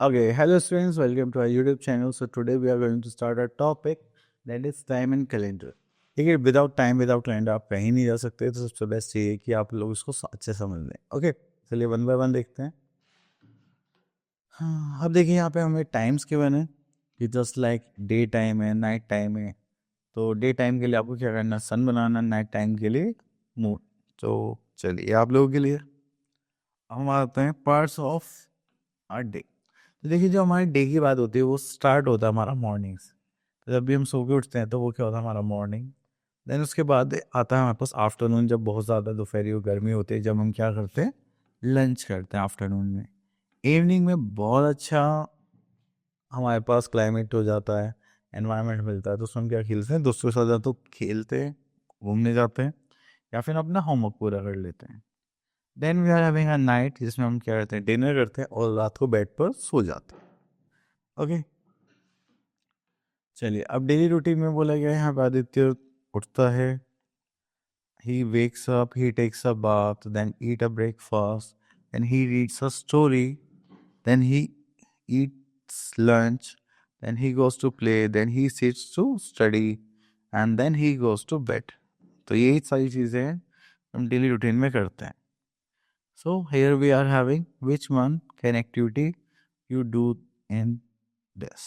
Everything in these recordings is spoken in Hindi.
Okay, hello students, welcome to our YouTube channel. So today we are going to start our topic that is time and calendar. ठीक है, विदाउट टाइम विदाउट कैलेंडर आप कहीं नहीं जा सकते, तो सबसे बेस्ट ये है कि आप लोग इसको अच्छे समझ लें. ओके, चलिए वन बाय वन देखते हैं. हाँ, अब देखिए यहाँ पे हमें टाइम्स गिवन है कि जस्ट लाइक डे टाइम है, नाइट टाइम है. तो डे टाइम के लिए आपको क्या करना है, सन बनाना. नाइट टाइम के लिए मून. तो चलिए आप लोगों के लिए हम आते हैं पार्ट्स ऑफ आर डे. तो देखिए जो हमारी डे की बात होती है वो स्टार्ट होता है हमारा मॉर्निंग से. तो जब भी हम सो के उठते हैं तो वो क्या होता है, हमारा मॉर्निंग. देन उसके बाद आता है हमारे पास आफ्टरनून, जब बहुत ज़्यादा दोपहरी और गर्मी होती है, जब हम क्या करते हैं, लंच करते हैं आफ्टरनून में. इवनिंग में बहुत अच्छा हमारे पास क्लाइमेट हो जाता है, एनवायरनमेंट मिलता है, तो उसमें हम क्या खेलते हैं, दोस्तों के साथ या तो खेलते हैं, घूमने जाते हैं, या फिर अपना होमवर्क पूरा कर लेते हैं. Then we are having a night, जिसमें हम क्या करते हैं, डिनर करते हैं और रात को बेड पर सो जाते हैं. ओके, चलिए अब डेली रूटीन में बोला गया है यहाँ पे आदित्य उठता है, he wakes up, he takes a bath, then eat a breakfast, then he reads a story, then he eats lunch, then he goes to play, then he sits to study, and then he goes to bed. तो यही सारी चीज़ें हम डेली रूटीन में करते हैं. So here we are having which one can activity you do in this.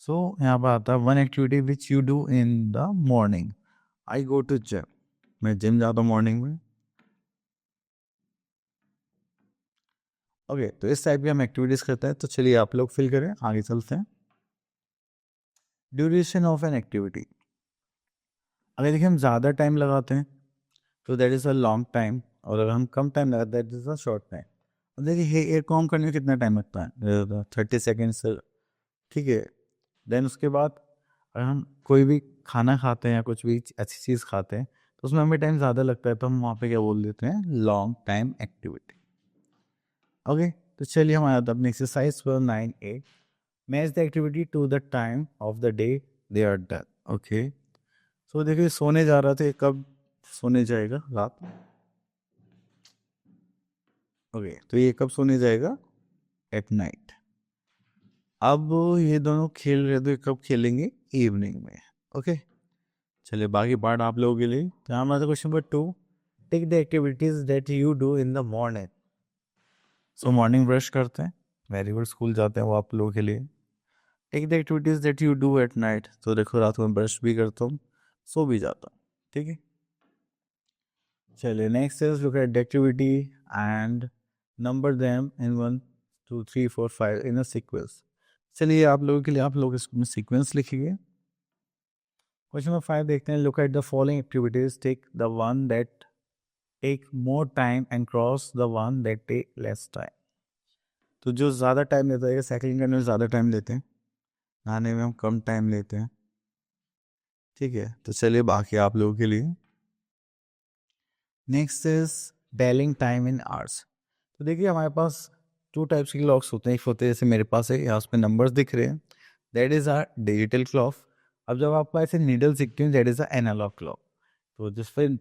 So यहाँ पर आता है one activity which you do in the morning. I go to gym. मैं जिम जाता हूँ मॉर्निंग में. ओके, तो इस टाइप की हम एक्टिविटीज़ करते हैं. तो चलिए आप लोग फिल करें, आगे चलते हैं. Duration of an activity. अगर देखिए हम ज़्यादा टाइम लगाते हैं तो that is a long time, और अगर हम कम टाइम लगाते हैं that is a short time. अब देखिए हेयर कॉम करने में कितना टाइम लगता है, 30 सेकेंड्स. ठीक है. देन उसके बाद अगर हम कोई भी खाना खाते हैं या कुछ भी अच्छी चीज़ खाते हैं तो उसमें हमें टाइम ज़्यादा लगता है, तो हम वहाँ पे क्या बोल देते हैं, लॉन्ग टाइम एक्टिविटी. ओके, तो चलिए हमारा अपनी एक्सरसाइज पर 9A. Match the activity to the time of the day they are done. Okay, so देखिए सोने जा रहा था, कब सोने जाएगा, रात. ओके, तो ये कब सोने जाएगा, एट नाइट. अब ये दोनों खेल रहे थे, कब खेलेंगे, इवनिंग में. ओके, चलिए बाकी पार्ट आप लोगों के लिए. तो हमारा question number 2, take the activities that you do in the morning. So morning brush करते हैं, वेरी गुड, स्कूल जाते हैं वो आप लोगों के लिए. Take the activities that you do at night. तो देखो रात को मैं ब्रश भी करता हूँ, सो भी जाता हूँ. ठीक है, चलिए next is look at the activity and number them in 1 2 3 4 5 in a sequence. चलिए आप लोगों के लिए आप लोग इसमें सीक्वेंस लिखिए. क्वेश्चन नंबर 5 देखते हैं. Look at the following activities, take the one that take more time and cross the one that take less time. तो जो ज़्यादा टाइम लेता है, साइकिलिंग करने में ज़्यादा टाइम लेते हैं, नहाने में हम कम टाइम लेते हैं. ठीक है, तो चलिए बाकी आप लोगों के लिए. Next is telling time in hours. तो देखिए हमारे पास टू टाइप्स के क्लॉक्स होते हैं. एक होते हैं जैसे मेरे पास है, यहाँ उस पर नंबर्स दिख रहे हैं, that is our digital clock. अब जब आपको ऐसे नीडल्स दिखते हैं, that is a analog clock. तो जिस पर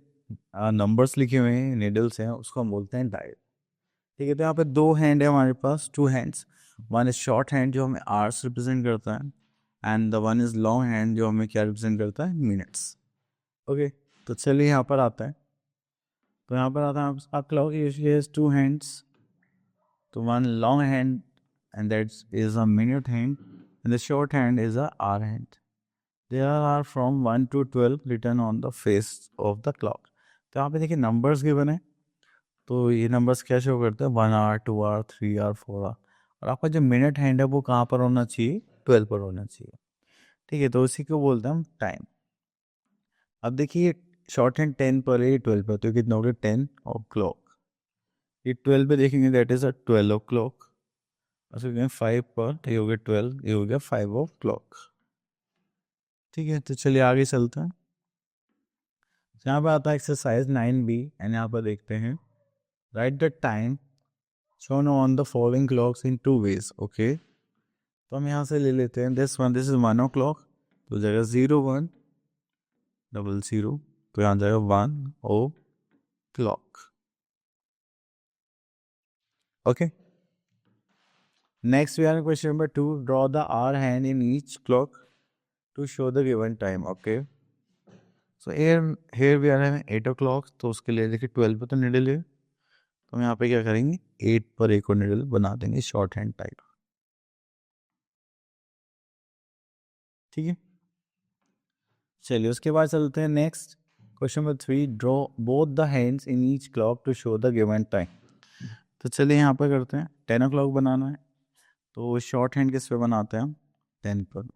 नंबर्स लिखे हुए हैं, नीडल्स हैं, उसको हम बोलते हैं डायल. ठीक है, तो यहाँ पे दो हैंड है हमारे पास, two hands. One is short hand जो हमें आवर्स रिप्रेजेंट करता है, and the one is long hand जो हमें क्या रिप्रेजेंट करता है, मिनट्स. ओके, तो चलिए यहाँ पर आता है. तो यहाँ पर आता है a clock usually has two hands. तो one long hand and that is a minute hand, and the short hand is a hour hand. There are from 1 to 12 written on the face of the clock. तो यहाँ पे देखिए नंबर्स गिवन है. तो ये नंबर्स क्या शो करते हैं, 1 आवर, 2 आवर, 3 आवर, 4 आवर. और आपका जो मिनट हैंड है वो कहाँ पर होना चाहिए, 12 पर होना चाहिए. ठीक है, तो उसी को बोलते हैं हम टाइम. अब देखिए शॉर्ट हैंड 10 पर है, 12 पर, तो कितना हो गया, 10 o'clock. ये 12 पे देखेंगे दैट इज अ 12 o'clock. अच्छा 5 पर, ये हो गया 12, ये हो गया 5 o'clock. ठीक है, तो चलिए आगे चलते हैं. यहाँ पर आता है एक्सरसाइज 9B, एंड यहाँ पर देखते हैं, write the time shown on the following clocks in two ways. Okay, तो हम यहाँ से ले लेते हैं दिस इज 1 o'clock. तो जाएगा 0100, तो यहाँ जाएगा 1 o'clock. Okay, Next, we are in question number 2. Draw the hour hand in each clock to show the given time. Okay. So here we are having 8 o'clock. तो उसके लिए देखिए 12 पे तो निडल है, तो हम यहाँ पे क्या करेंगे 8 पर एक और निडल बना देंगे शॉर्ट हैंड टाइप. ठीक है. चलिए उसके बाद चलते हैं next question number 3. Draw both the hands in each clock to show the given time. तो चलिए यहाँ पर करते हैं 10 o'clock बनाना है, तो शॉर्ट हैंड किस पे बनाते हैं हम 10 पर.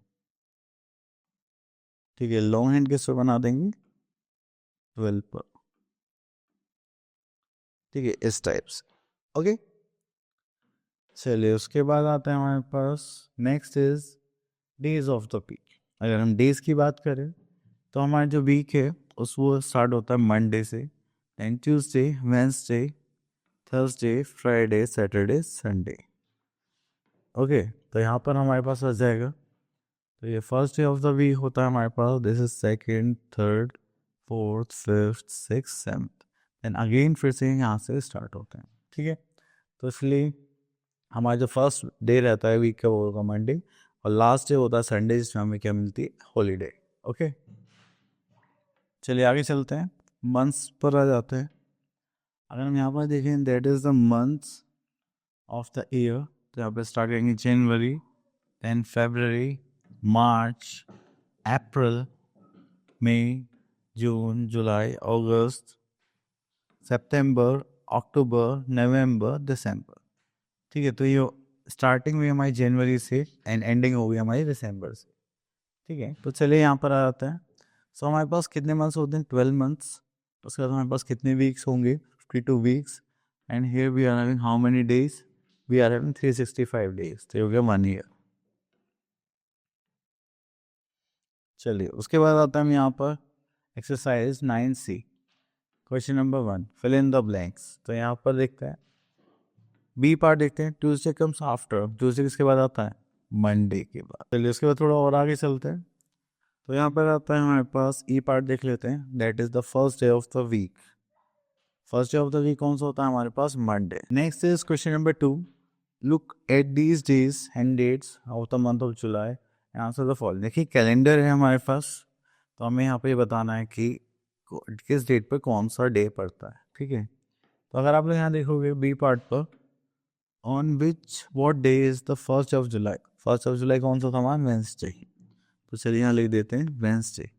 ठीक है. लॉन्ग हैंड किस पे बना देंगे 12 पर. ठीक है, इस टाइप से. ओके. चलिए उसके बाद आता है हमारे पास next is days of the week. अगर हम डेज की बात करें तो हमारा जो वीक है उस वो स्टार्ट होता है मंडे से, then Tuesday, Wednesday, Thursday, Friday, Saturday, Sunday. Okay. तो यहाँ पर हमारे पास आ जाएगा, तो ये first day of the week होता है हमारे पास. This is second, third, fourth, fifth, six, seventh. Then again फिर से यहाँ से स्टार्ट होते हैं. ठीक है. तो इसलिए हमारा जो फर्स्ट डे रहता है वीक का वो होगा मंडे, और लास्ट डे होता है संडे, जिसमें हमें क्या मिलती है हॉलीडे. ओके. चलिए आगे चलते हैं, मंथ्स पर आ जाते हैं. अगर हम यहाँ पर देखें that is the months of the year, तो यहाँ पे स्टार्ट करेंगे जनवरी, देन फेब्रवरी, मार्च, अप्रैल, मई, जून, जुलाई, अगस्त, सितंबर, अक्टूबर, नवंबर, दिसंबर. ठीक है. तो ये स्टार्टिंग हुई हमारी जनवरी से एंड एंडिंग हो गई हमारी दिसंबर से. ठीक है. तो चलिए यहाँ पर आ जाते हैं. सो हमारे पास कितने मंथ्स होते हैं 12 मंथ्स. उसके बाद हमारे पास कितने वीक्स होंगे 52 weeks. And here we are having how many days, we are having 365 days. तो हो गया 1 ईयर. चलिए उसके बाद आता है हम यहाँ पर exercise 9C. Question number 1, fill in the blanks. तो यहाँ पर देखते हैं बी पार्ट देखते हैं. Tuesday comes after. ट्यूसडे किसके बाद आता है मंडे के बाद. चलिए उसके बाद थोड़ा और आगे चलते हैं. तो यहाँ पर आता है हमारे पास ई पार्ट देख लेते हैं. That is the first day of the week. First day of the week कौन सा होता है हमारे पास Monday. Next is question number 2. Look at these days and dates of the month of July and answer the following. देखिए कैलेंडर है हमारे पास, तो हमें यहाँ पे बताना है कि किस डेट पर कौन सा डे पड़ता है. ठीक है. तो अगर आप लोग यहाँ देखोगे बी पार्ट पर, on which what day is the first of July. First of July कौन सा था हमारा वेंसडे. तो चलिए यहाँ लिख देते हैं Wednesday.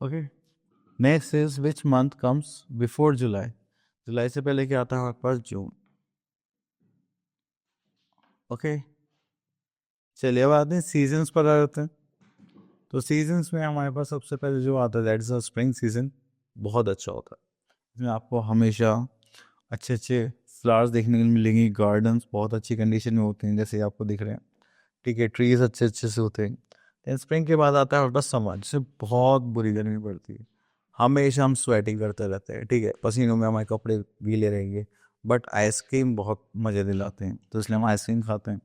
Okay. Next is which month comes before July. जुलाई से पहले क्या आता है हमारे पास जून. ओके. चलिए अब आते हैं सीजन्स पर आ जाते हैं. तो सीजन्स में हमारे पास सबसे पहले जो आता है दैट इज स्प्रिंग सीजन. बहुत अच्छा होता है. इसमें आपको हमेशा अच्छे अच्छे फ्लावर्स देखने को मिलेंगे. गार्डन्स बहुत अच्छी कंडीशन में होते हैं जैसे आपको दिख रहे हैं. ठीक है. ट्रीज अच्छे अच्छे से होते हैं. देन स्प्रिंग के बाद आता है हमारे पास समर, जिससे बहुत बुरी गर्मी पड़ती है. हमेशा हम स्वेटिंग करते रहते हैं. ठीक है. पसीनों में हमारे कपड़े गीले रहेंगे. बट आइसक्रीम बहुत मज़े दिलाते हैं, तो इसलिए हम आइसक्रीम खाते हैं.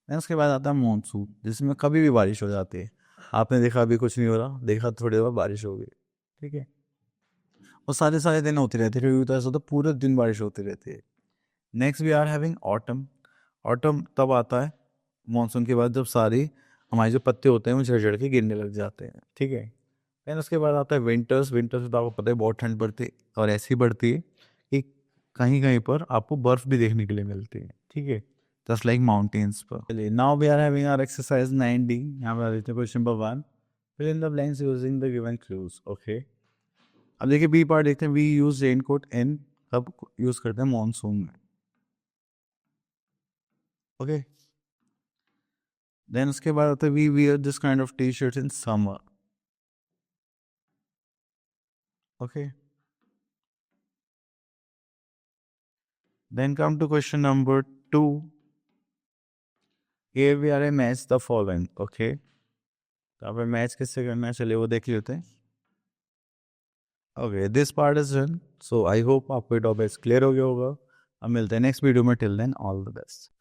देन उसके बाद आता है मानसून, जिसमें कभी भी बारिश हो जाती है. आपने देखा अभी कुछ नहीं हो रहा, देखा थोड़ी देर बाद बारिश हो गई. ठीक है. और सारे सारे दिन होती रहती है, क्योंकि तो ऐसा होता है पूरे दिन बारिश होती रहती है. Next we are having autumn. Autumn तब आता है मानसून के बाद जब सारी हमारे जो पत्ते होते हैं वो झड़ झड़ के गिरने लग जाते हैं. ठीक है. देन उसके बाद आता है विंटर्स. विंटर्स में तो आपको पता है बहुत ठंड पड़ती है, और ऐसी बढ़ती है कि कहीं कहीं पर आपको बर्फ भी देखने के लिए मिलती है. ठीक है. जस्ट लाइक माउंटेन्स पर. चलिए now we are having our exercise 9D. यहाँ पर आ देते हैं question number 1. Fill in the blanks using the given clues. Okay. अब देखिए बी पार्ट देखते हैं. वी यूज रेनकोट इन, कब यूज करते हैं मानसून में. ओके. देन उसके बाद आता है we wear this kind of T shirt in summer. Okay. Then come to question number 2. Here we are a match the following. Okay. तो अब मैच किससे करना है चलिए वो देख लेते हैं. Okay. This part is done. So I hope आपको टॉपिक क्लियर हो गया होगा. अब मिलते हैं नेक्स्ट वीडियो में. Till then all the best.